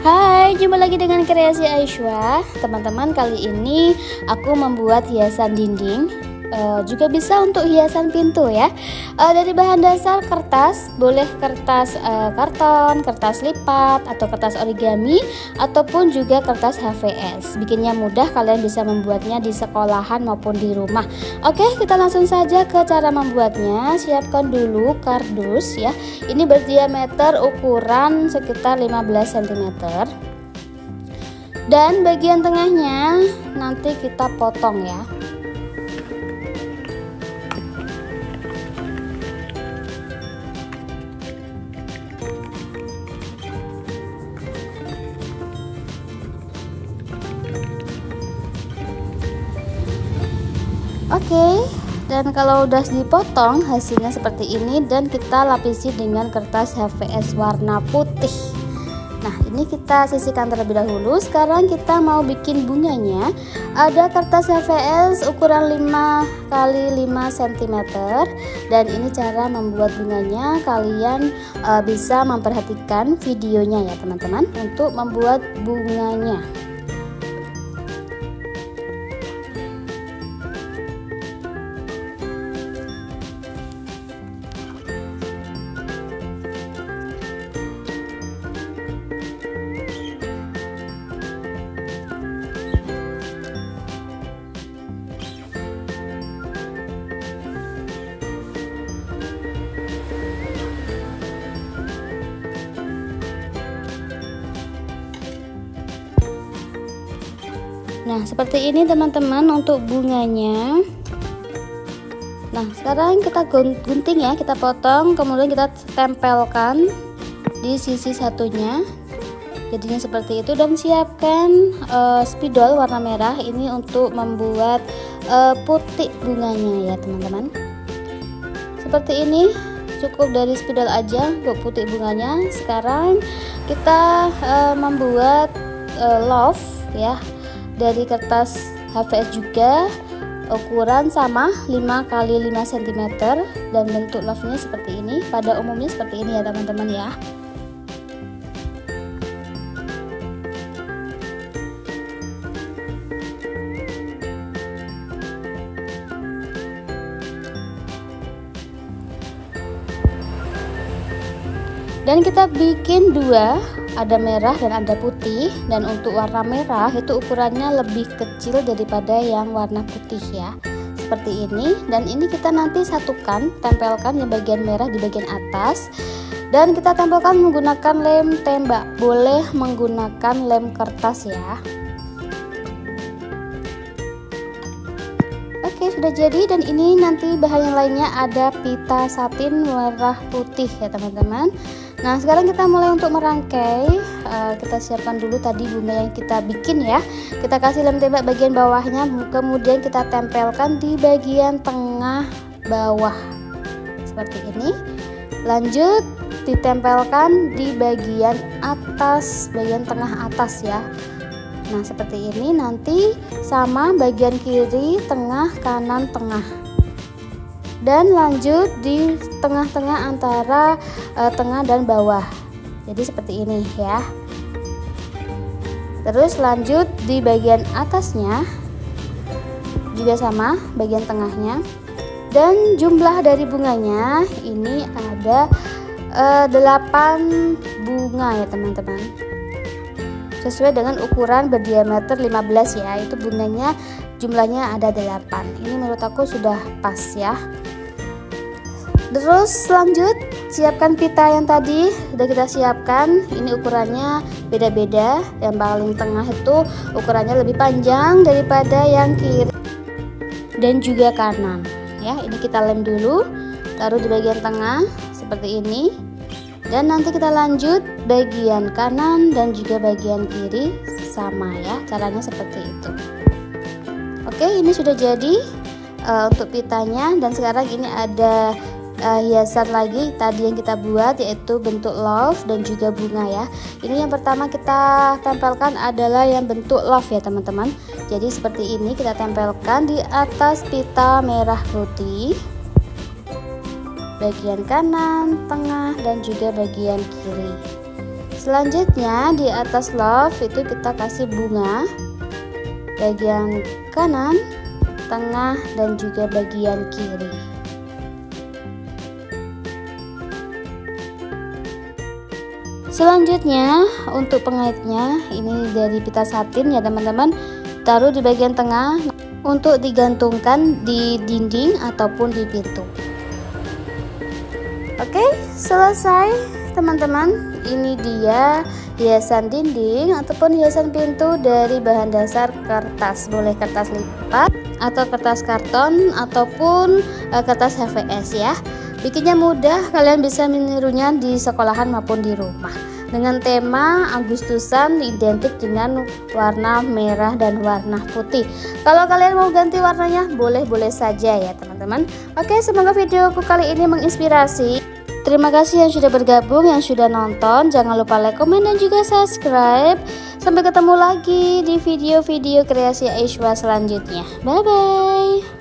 Hai, jumpa lagi dengan kreasi Aisyah. Teman-teman, kali ini aku membuat hiasan dinding, juga bisa untuk hiasan pintu ya. Dari bahan dasar kertas, boleh kertas karton, kertas lipat, atau kertas origami, ataupun juga kertas HVS. Bikinnya mudah, kalian bisa membuatnya di sekolahan maupun di rumah. Oke, kita langsung saja ke cara membuatnya. Siapkan dulu kardus ya. Ini berdiameter ukuran sekitar 15 cm. Dan bagian tengahnya nanti kita potong ya. Oke, dan kalau udah dipotong hasilnya seperti ini, dan kita lapisi dengan kertas HVS warna putih. Nah, ini kita sisihkan terlebih dahulu. Sekarang kita mau bikin bunganya. Ada kertas HVS ukuran 5 x 5 cm, dan ini cara membuat bunganya. Kalian bisa memperhatikan videonya ya teman-teman untuk membuat bunganya. Nah, seperti ini teman-teman untuk bunganya. Nah, sekarang kita gunting ya, kita potong, kemudian kita tempelkan di sisi satunya. Jadinya seperti itu, dan siapkan spidol warna merah ini untuk membuat putih bunganya ya teman-teman. Seperti ini, cukup dari spidol aja untuk putih bunganya. Sekarang kita membuat love ya, dari kertas HVS juga, ukuran sama 5 x 5 cm, dan bentuk love-nya seperti ini. Pada umumnya seperti ini ya teman-teman ya. Dan kita bikin dua, ada merah dan ada putih. Dan untuk warna merah itu ukurannya lebih kecil daripada yang warna putih ya, seperti ini. Dan ini kita nanti satukan, tempelkan yang bagian merah di bagian atas, dan kita tempelkan menggunakan lem tembak. Boleh menggunakan lem kertas ya. Oke, sudah jadi. Dan ini nanti bahan yang lainnya ada pita satin merah putih ya teman-teman. Nah, sekarang kita mulai untuk merangkai. Kita siapkan dulu tadi bunga yang kita bikin ya. Kita kasih lem tembak bagian bawahnya, kemudian kita tempelkan di bagian tengah bawah seperti ini. Lanjut ditempelkan di bagian atas, bagian tengah atas ya. Nah, seperti ini. Nanti sama bagian kiri, tengah, kanan, tengah. Dan lanjut di tengah-tengah antara tengah dan bawah. Jadi seperti ini ya. Terus lanjut di bagian atasnya juga sama, bagian tengahnya. Dan jumlah dari bunganya ini ada 8 bunga ya teman-teman. Sesuai dengan ukuran berdiameter 15 ya. Itu bunganya jumlahnya ada 8. Ini menurut aku sudah pas ya. Terus lanjut siapkan pita yang tadi sudah kita siapkan. Ini ukurannya beda-beda. Yang paling tengah itu ukurannya lebih panjang daripada yang kiri dan juga kanan ya. Ini kita lem dulu, taruh di bagian tengah seperti ini. Dan nanti kita lanjut bagian kanan dan juga bagian kiri sama ya. Caranya seperti itu. Oke, ini sudah jadi untuk pitanya. Dan sekarang ini ada hiasan lagi tadi yang kita buat, yaitu bentuk love dan juga bunga ya. Ini yang pertama kita tempelkan adalah yang bentuk love ya teman-teman. Jadi seperti ini kita tempelkan di atas pita merah putih, bagian kanan, tengah, dan juga bagian kiri. Selanjutnya di atas love itu kita kasih bunga bagian kanan, tengah, dan juga bagian kiri. Selanjutnya untuk pengaitnya ini dari pita satin ya teman-teman, taruh di bagian tengah untuk digantungkan di dinding ataupun di pintu. Oke, selesai teman-teman. Ini dia hiasan dinding ataupun hiasan pintu dari bahan dasar kertas. Boleh kertas lipat atau kertas karton ataupun kertas HVS ya. Bikinnya mudah, kalian bisa menirunya di sekolahan maupun di rumah. Dengan tema Agustusan identik dengan warna merah dan warna putih. Kalau kalian mau ganti warnanya, boleh-boleh saja ya teman-teman. Oke, semoga videoku kali ini menginspirasi. Terima kasih yang sudah bergabung, yang sudah nonton. Jangan lupa like, komen, dan juga subscribe. Sampai ketemu lagi di video-video kreasi Aishwa selanjutnya. Bye-bye.